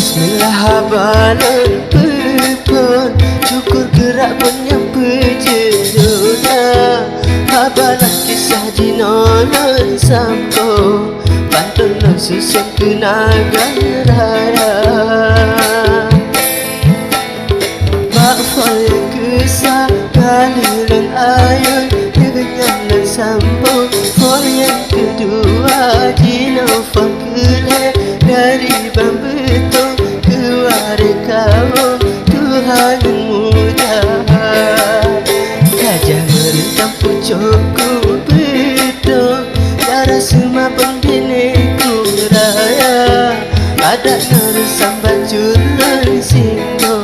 Bismillah habalan pepon cukur gerak penyampa jedona habalan kisah dinonon sampo pantonon susun kenagan raya makfal kisah kaliran ayun dengan sampo fol yang kedua dino fakile dari bambeto kaum Tuhan muda gajah merentang pucukku betul darah semua pembineku raya adat neresam bajur singgo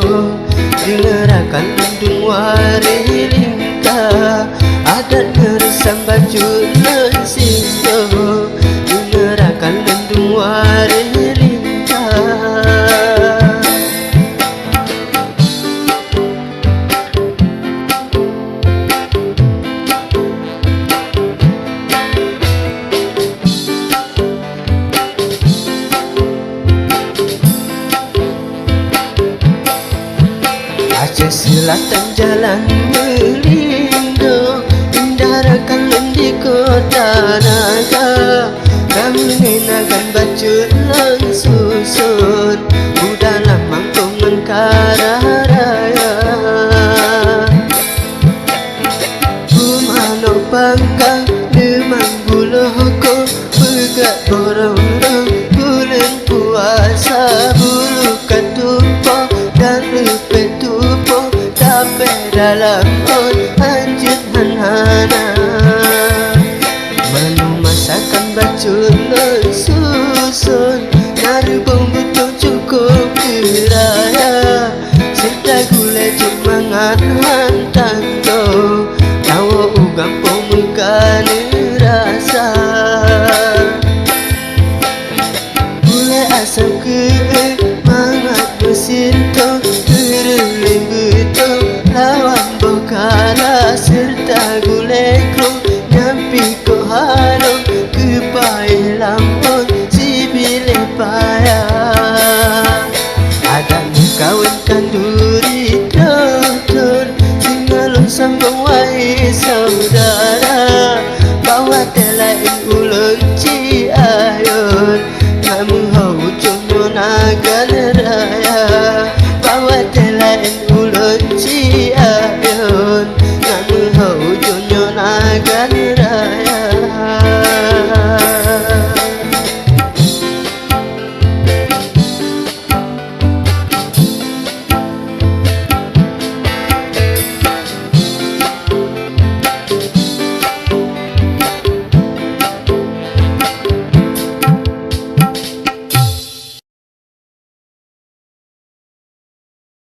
dengerakan lindung wari lingkah adat neresam bajur singgo dengerakan lindung wari Aceh selatan jalan melindo indarakan di kota naga kami nenagan bacur lang susun budalah mangkungan kararaya bumanok pangkang lemang buluhku pegat borong-borong bulan puasa bulu katupo dan lepet tupo tapi dalam on anjir hanhana menu masakan bacun susun narbong betul cukup keraya serta gulai cumangan hantang do tawa ugam pemukan rasa gulai asam ke mangat bersinto terleng betul lawan bokala serta gulai kru nyampi ko harum kepai lampun si bilih payah ada kawan kanduri doktor singalun sambung wai saudara bawa telain ulun ci ayun kamu hau cuma nagan raya bawa telain ulun ci ayun kamu hau